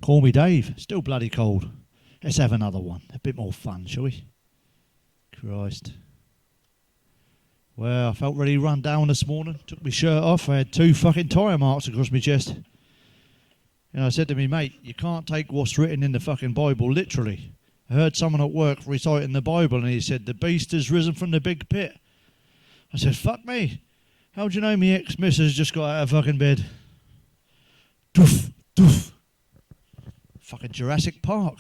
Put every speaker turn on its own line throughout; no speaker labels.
Call me Dave. Still bloody cold. Let's have another one. A bit more fun, shall we? Christ. Well, I felt really run down this morning. Took my shirt off. I had 2 fucking tyre marks across my chest. And I said to me, mate, you can't take what's written in the fucking Bible literally. I heard someone at work reciting the Bible and he said, the beast has risen from the big pit. I said, fuck me. How do you know me ex-missus just got out of fucking bed? Doof, doof. Fucking Jurassic Park.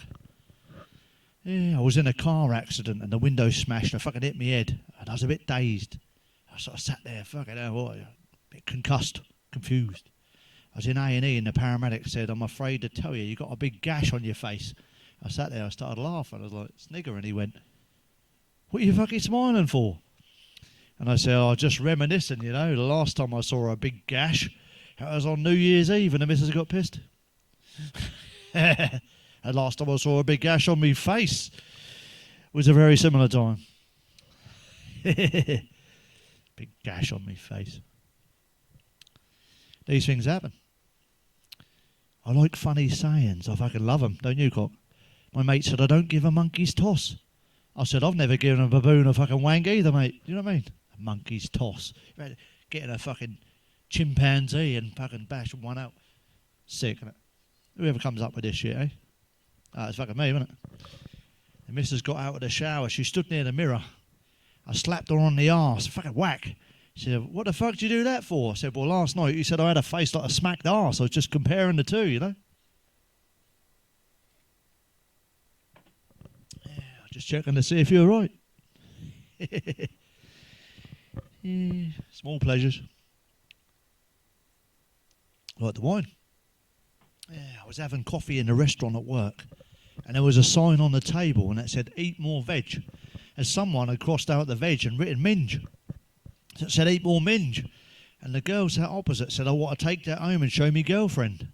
Yeah, I was in a car accident and the window smashed. I fucking hit my head and I was a bit dazed. I sort of sat there, fucking hell, what? A bit concussed, confused. I was in A&E and the paramedic said, I'm afraid to tell you, you got a big gash on your face. I sat there, I started laughing. I was like, snigger, and he went, what are you fucking smiling for? And I said, oh, just reminiscing, you know. The last time I saw a big gash, it was on New Year's Eve and the missus got pissed. And last time I saw a big gash on my face was a very similar time. Big gash on my face. These things happen. I like funny sayings. I fucking love them, don't you, Cock? My mate said, I don't give a monkey's toss. I said, I've never given a baboon a fucking wank either, mate. Do you know what I mean? A monkey's toss. Getting a fucking chimpanzee and fucking bashing one out. Sick, isn't it? Whoever comes up with this shit, eh? It's fucking me, isn't it? The missus got out of the shower. She stood near the mirror. I slapped her on the arse. Fucking whack. She said, what the fuck did you do that for? I said, well, last night you said I had a face like a smacked arse. I was just comparing the two, you know? Yeah, just checking to see if you're right. Yeah, small pleasures. Like the wine. Yeah, I was having coffee in a restaurant at work, and there was a sign on the table, and it said, eat more veg. And someone had crossed out the veg and written minge. So it said, eat more minge. And the girl sat opposite said, I want to take that home and show me girlfriend.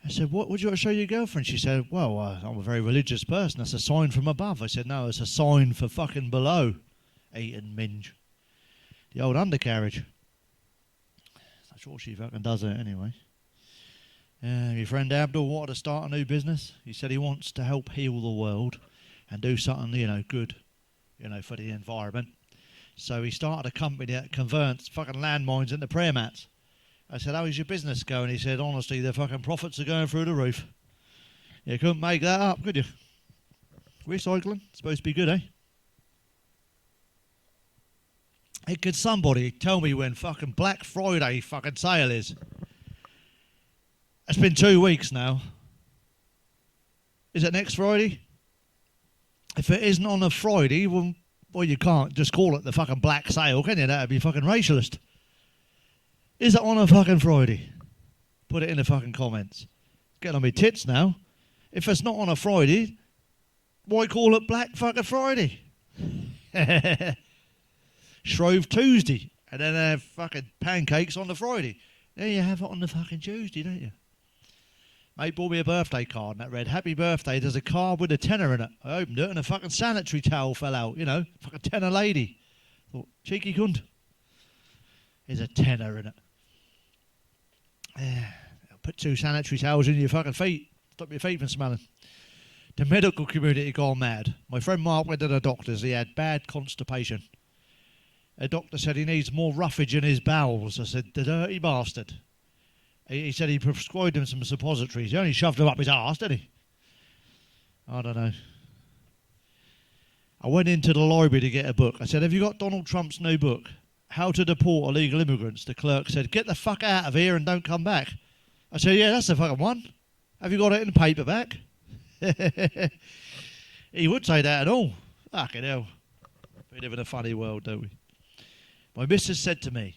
I said, what would you want to show your girlfriend? She said, well, I'm a very religious person. That's a sign from above. I said, no, it's a sign for fucking below. Eating minge. The old undercarriage. I'm sure she fucking does it anyway. Your friend Abdul wanted to start a new business. He said he wants to help heal the world and do something, good, for the environment. So he started a company that converts fucking landmines into prayer mats. I said, how is your business going? He said, honestly, the fucking profits are going through the roof. You couldn't make that up, could you? Recycling, supposed to be good, eh? Hey, could somebody tell me when fucking Black Friday fucking sale is? It's been 2 weeks now. Is it next Friday? If it isn't on a Friday, well, you can't just call it the fucking black sale, can you? That'd be fucking racialist. Is it on a fucking Friday? Put it in the fucking comments. It's getting on me tits now. If it's not on a Friday, why call it Black fucking Friday? Shrove Tuesday, and then have fucking pancakes on the Friday. Then you have it on the fucking Tuesday, don't you? Mate bought me a birthday card and that read, happy birthday. There's a card with a tenner in it. I opened it and a fucking sanitary towel fell out, fucking tenner lady. Thought, cheeky cunt. There's a tenner in it. Put 2 sanitary towels in your fucking feet. Stop your feet from smelling. The medical community gone mad. My friend Mark went to the doctors. He had bad constipation. A doctor said he needs more roughage in his bowels. I said, the dirty bastard. He said he prescribed him some suppositories. He only shoved them up his arse, didn't he? I don't know. I went into the library to get a book. I said, have you got Donald Trump's new book? How to Deport Illegal Immigrants. The clerk said, get the fuck out of here and don't come back. I said, yeah, that's the fucking one. Have you got it in paperback? He would say that at all. Fucking hell. We live in a funny world, don't we? My missus said to me,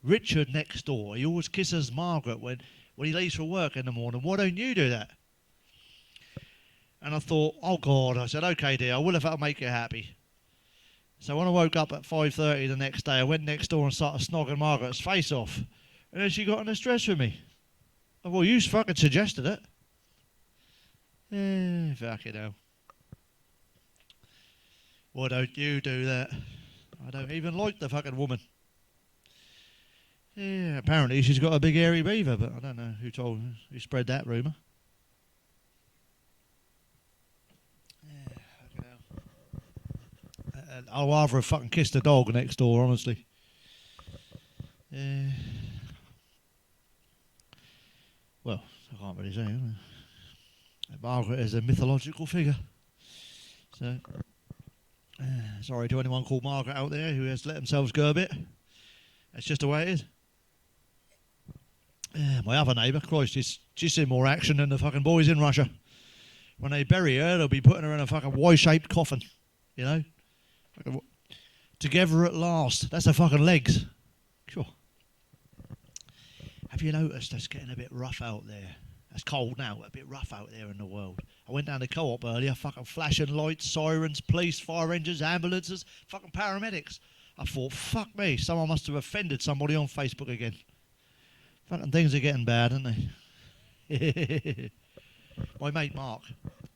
Richard next door, he always kisses Margaret when he leaves for work in the morning. Why don't you do that? And I thought, oh God. I said, okay dear, I will if that'll make you happy. So when I woke up at 5:30 the next day, I went next door and started snogging Margaret's face off. And then she got in distress with me. I thought, well, you fucking suggested it. Fucking hell. Why don't you do that? I don't even like the fucking woman. Yeah, apparently she's got a big hairy beaver, but I don't know who spread that rumour. I'd rather have fucking kissed the dog next door, honestly. Well, I can't really say. Margaret is a mythological figure. So, sorry to anyone called Margaret out there who has let themselves go a bit. That's just the way it is. My other neighbour, Christ, she's seen more action than the fucking boys in Russia. When they bury her, they'll be putting her in a fucking Y-shaped coffin, you know? Together at last. That's her fucking legs. Sure. Have you noticed it's getting a bit rough out there? It's cold now, a bit rough out there in the world. I went down the co-op earlier, fucking flashing lights, sirens, police, fire engines, ambulances, fucking paramedics. I thought, fuck me, someone must have offended somebody on Facebook again. Fucking things are getting bad, aren't they? My mate Mark,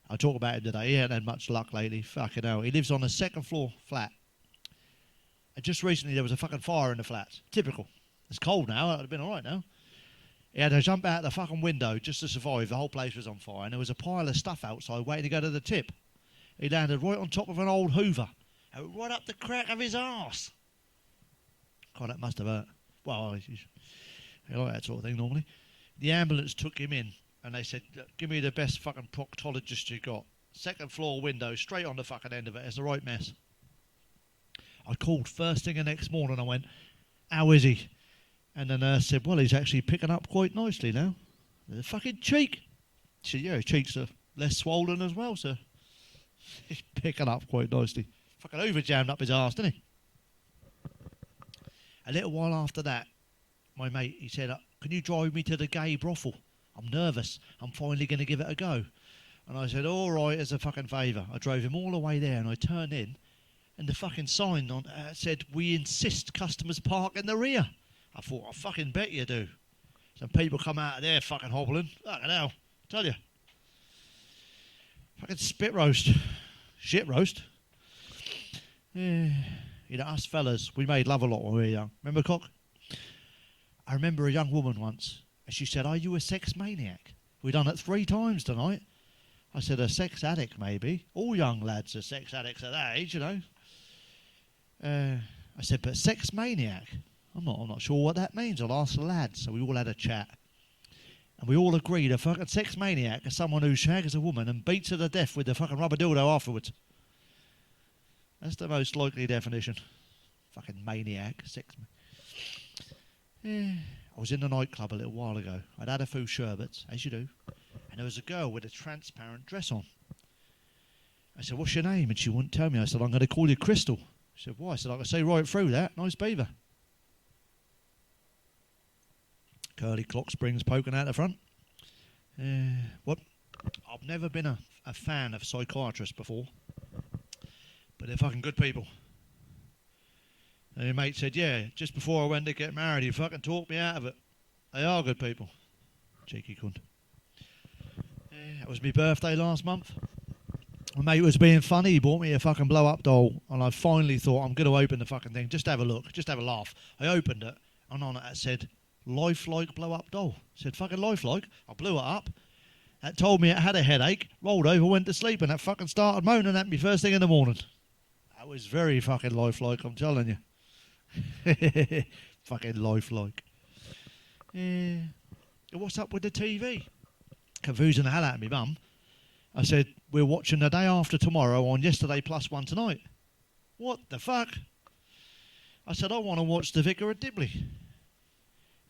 I'll talk about him today. He hasn't had much luck lately. Fucking hell. He lives on a second floor flat. And just recently there was a fucking fire in the flat. Typical. It's cold now. It would have been alright now. He had to jump out the fucking window just to survive. The whole place was on fire. And there was a pile of stuff outside waiting to go to the tip. He landed right on top of an old Hoover. And right up the crack of his arse. God, that must have hurt. Well, I like that sort of thing normally. The ambulance took him in. And they said, give me the best fucking proctologist you got. Second floor window, straight on the fucking end of it. It's the right mess. I called first thing the next morning. I went, how is he? And the nurse said, well, he's actually picking up quite nicely now. The fucking cheek. She said, yeah, his cheeks are less swollen as well, sir. He's picking up quite nicely. Fucking over-jammed up his arse, didn't he? A little while after that, my mate, he said, can you drive me to the gay brothel? I'm nervous. I'm finally going to give it a go. And I said, all right, as a fucking favour. I drove him all the way there and I turned in and the fucking sign on said, we insist customers park in the rear. I thought, I fucking bet you do. Some people come out of there fucking hobbling. Fucking hell. I tell you. Fucking spit roast. Shit roast. Yeah. You know, us fellas, we made love a lot when we were young. Remember, Cock? I remember a young woman once. And she said, are you a sex maniac? We've done it 3 times tonight. I said, a sex addict, maybe. All young lads are sex addicts at that age, you know. I said, but sex maniac? I'm not sure what that means. I'll ask the lads. So we all had a chat. And we all agreed a fucking sex maniac is someone who shags a woman and beats her to death with the fucking rubber dildo afterwards. That's the most likely definition. Fucking maniac. Sex maniac. I was in the nightclub a little while ago. I'd had a few sherbets, as you do, and there was a girl with a transparent dress on. I said, what's your name? And she wouldn't tell me. I said, I'm going to call you Crystal. She said, why? I said, I can see right through that. Nice beaver. Curly clock springs poking out the front. What? I've never been a fan of psychiatrists before, but they're fucking good people. And your mate said, yeah, just before I went to get married, he fucking talked me out of it. They are good people. Cheeky cunt. It was my birthday last month. My mate was being funny. He bought me a fucking blow-up doll. And I finally thought, I'm going to open the fucking thing. Just have a look. Just have a laugh. I opened it. And on it said, lifelike blow-up doll. I said, fucking lifelike. I blew it up. That told me it had a headache. Rolled over, went to sleep. And that fucking started moaning at me first thing in the morning. That was very fucking lifelike, I'm telling you. Fucking lifelike. What's up with the TV? Confusing the hell out of me mum. I said, we're watching The Day After Tomorrow on Yesterday Plus One tonight. What the fuck? I said, I want to watch The Vicar of Dibley.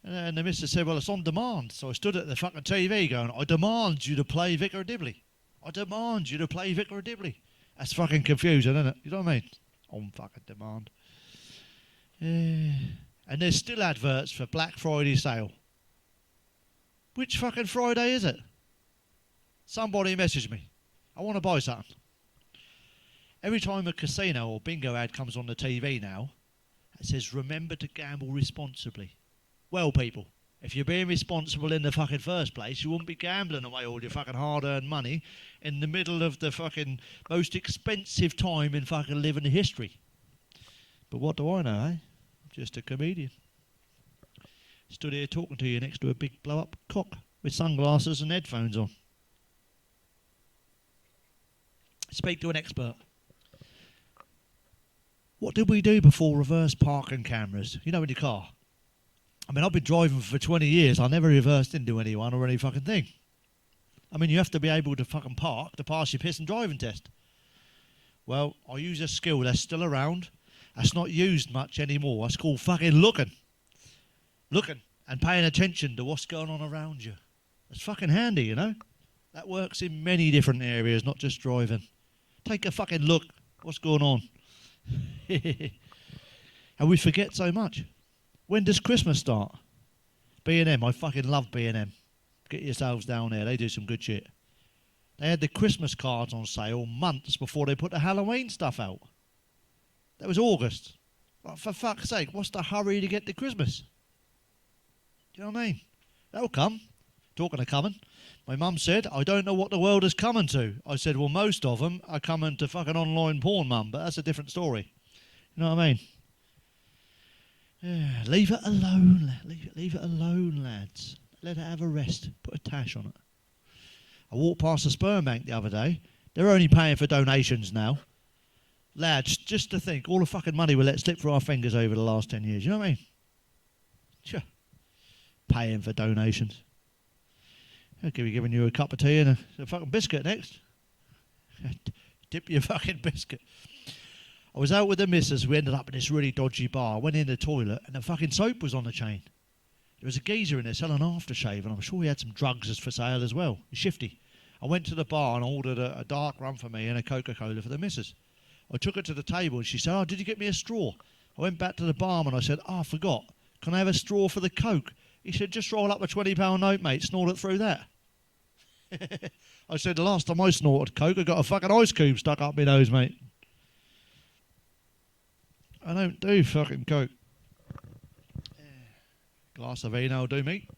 And the missus said, well, it's on demand. So I stood at the fucking TV going, I demand you to play Vicar of Dibley. I demand you to play Vicar of Dibley. That's fucking confusing, isn't it? You know what I mean? On fucking demand. And there's still adverts for Black Friday sale. Which fucking Friday is it? Somebody message me. I want to buy something. Every time a casino or bingo ad comes on the TV now, it says, remember to gamble responsibly. Well, people, if you're being responsible in the fucking first place, you wouldn't be gambling away all your fucking hard-earned money in the middle of the fucking most expensive time in fucking living history. But what do I know, eh? Just a comedian. Stood here talking to you next to a big blow-up cock with sunglasses and headphones on. Speak to an expert. What did we do before reverse parking cameras? You know, in your car. I mean, I've been driving for 20 years. I never reversed into anyone or any fucking thing. I mean, you have to be able to fucking park to pass your piss and driving test. Well, I use a skill that's still around. That's not used much anymore. It's called fucking looking. Looking and paying attention to what's going on around you. It's fucking handy, you know. That works in many different areas, not just driving. Take a fucking look. What's going on? And we forget so much. When does Christmas start? B&M. I fucking love B&M. Get yourselves down there. They do some good shit. They had the Christmas cards on sale months before they put the Halloween stuff out. That was August. Like, for fuck's sake, what's the hurry to get to Christmas? Do you know what I mean? That'll come. Talking of coming, my mum said, I don't know what the world is coming to. I said, well, most of them are coming to fucking online porn, mum, but that's a different story. You know what I mean? Yeah, leave it alone. Leave it alone, lads. Let it have a rest. Put a tash on it. I walked past a sperm bank the other day. They're only paying for donations now. Lads, just to think, all the fucking money we let slip through our fingers over the last 10 years. You know what I mean? Sure. Paying for donations. I'll be giving you a cup of tea and a fucking biscuit next. Dip your fucking biscuit. I was out with the missus. We ended up in this really dodgy bar. I went in the toilet and the fucking soap was on the chain. There was a geezer in there selling aftershave, and I'm sure he had some drugs as for sale as well. He's shifty. I went to the bar and ordered a dark rum for me and a Coca-Cola for the missus. I took it to the table and she said, oh, did you get me a straw? I went back to the barman. I said, oh, I forgot. Can I have a straw for the Coke? He said, just roll up a £20 note, mate. Snort it through that. I said, the last time I snorted Coke, I got a fucking ice cube stuck up my nose, mate. I don't do fucking Coke. Glass of vino will do me.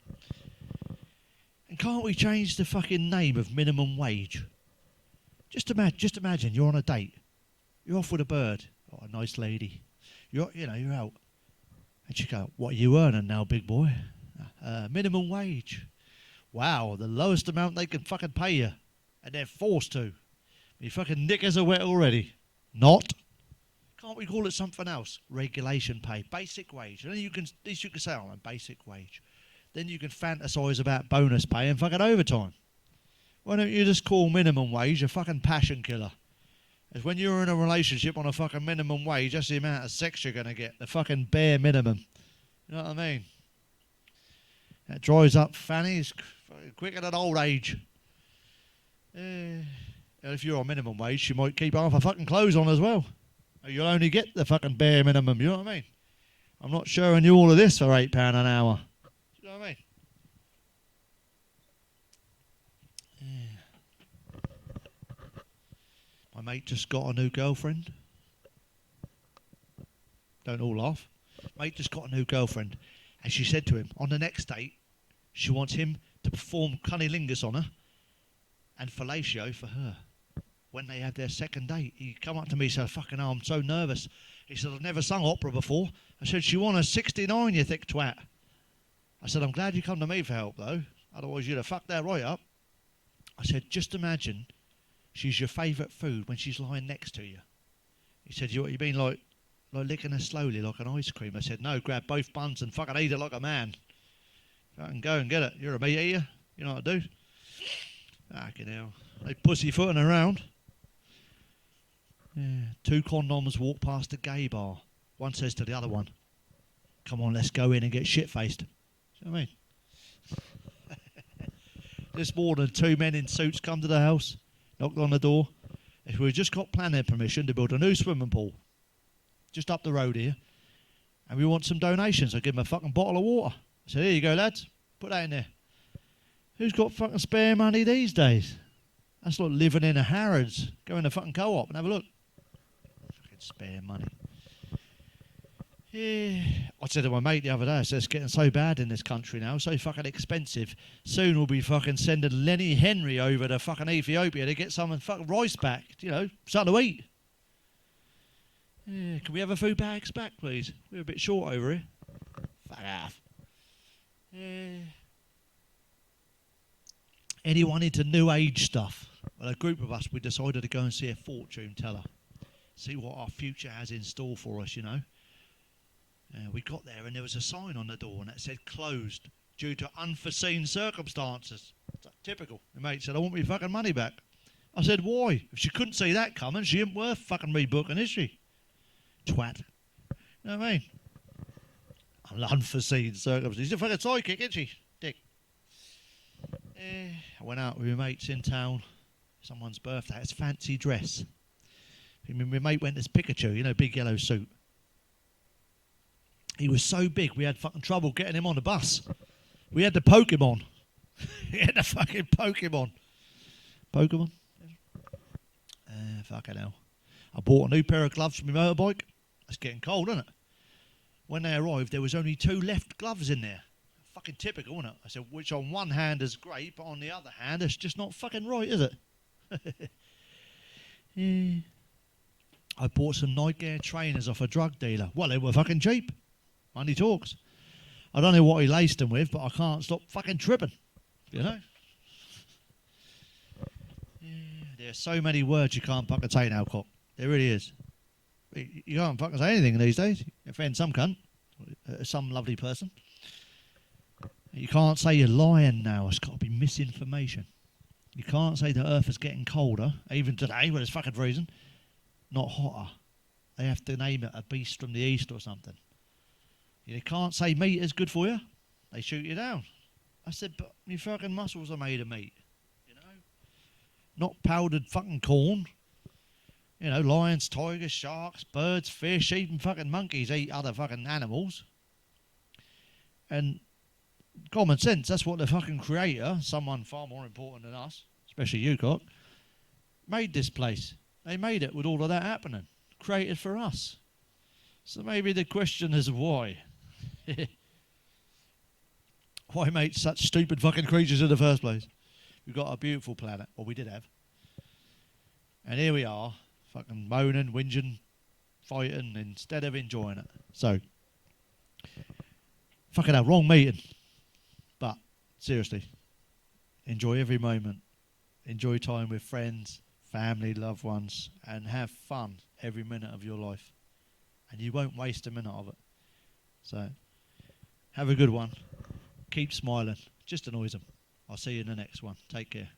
And can't we change the fucking name of minimum wage? Just imagine you're on a date. You're off with a bird. Oh, a nice lady. You're out. And she go, what are you earning now, big boy? Minimum wage. Wow, the lowest amount they can fucking pay you. And they're forced to. Your fucking knickers are wet already. Not. Can't we call it something else? Regulation pay. Basic wage. And then at least you can say, oh, basic wage. Then you can fantasise about bonus pay and fucking overtime. Why don't you just call minimum wage a fucking passion killer? As when you're in a relationship on a fucking minimum wage, that's the amount of sex you're going to get. The fucking bare minimum. You know what I mean? That dries up fannies quicker than old age. If you're on minimum wage, you might keep half a fucking clothes on as well. You'll only get the fucking bare minimum, you know what I mean? I'm not showing you all of this for £8 an hour. You know what I mean? My mate just got a new girlfriend. Don't all laugh. Mate just got a new girlfriend. And she said to him, on the next date, she wants him to perform cunnilingus on her and fellatio for her. When they had their second date, he come up to me and said, fucking hell, I'm so nervous. He said, I've never sung opera before. I said, she won a 69, you thick twat. I said, I'm glad you come to me for help, though. Otherwise, you'd have fucked that right up. I said, just imagine she's your favourite food when she's lying next to you. He said, you been like licking her slowly like an ice cream? I said, no, grab both buns and fucking eat it like a man. Fucking go and get it. You're a meat eater. You know what I do? Fucking hell. They pussyfooting around. Yeah. 2 condoms walk past a gay bar. One says to the other one, come on, let's go in and get shit-faced. You know what I mean? This morning, 2 men in suits come to the house, knocked on the door. We've just got planning permission to build a new swimming pool just up the road here, and we want some donations. I give them a fucking bottle of water. I said, here you go, lads. Put that in there. Who's got fucking spare money these days? That's like living in a Harrods. Go in the fucking co-op and have a look. Fucking spare money. Yeah. I said to my mate the other day, I said, it's getting so bad in this country now, so fucking expensive. Soon we'll be fucking sending Lenny Henry over to fucking Ethiopia to get some fucking rice back, you know, something to eat. Yeah. Can we have a few bags back, please? We're a bit short over here. Fuck off. Yeah. Anyone into new age stuff? Well, a group of us, we decided to go and see a fortune teller. see what our future has in store for us, you know. We got there and there was a sign on the door and it said closed due to unforeseen circumstances. It's like, typical. My mate said, I want my fucking money back. I said, why? If she couldn't see that coming, she ain't worth fucking rebooking, is she? Twat. You know what I mean? Unforeseen circumstances. She's a fucking psychic, isn't she? Dick. I went out with my mates in town. Someone's birthday. It's fancy dress. My mate went as Pikachu, you know, big yellow suit. He was so big, we had fucking trouble getting him on the bus. We had the Pokemon. We had the fucking Pokemon. Pokemon? Fucking hell. I bought a new pair of gloves for my motorbike. It's getting cold, isn't it? When they arrived, there was only 2 left gloves in there. Fucking typical, isn't it? I said, which on one hand is great, but on the other hand, it's just not fucking right, is it? Yeah. I bought some Nike Air trainers off a drug dealer. Well, they were fucking cheap. Money talks. I don't know what he laced them with, but I can't stop fucking tripping. You know? Yeah, there's so many words you can't fucking say now, cock. There really is. You can't fucking say anything these days. You offend some cunt. Some lovely person. You can't say you're lying now. It's got to be misinformation. You can't say the earth is getting colder, even today when it's fucking freezing. Not hotter. They have to name it a beast from the east or something. You can't say meat is good for you. They shoot you down. I said, but your fucking muscles are made of meat. You know? Not powdered fucking corn. You know, lions, tigers, sharks, birds, fish, even fucking monkeys eat other fucking animals. And common sense, that's what the fucking creator, someone far more important than us, especially you, cock, made this place. They made it with all of that happening. Created for us. So maybe the question is why? Why make such stupid fucking creatures in the first place? We've got a beautiful planet. Well, we did have. And here we are, fucking moaning, whinging, fighting, instead of enjoying it. So, fucking hell, wrong meeting. But, seriously, enjoy every moment. Enjoy time with friends, family, loved ones, and have fun every minute of your life. And you won't waste a minute of it. So, have a good one. Keep smiling. Just annoys them. I'll see you in the next one. Take care.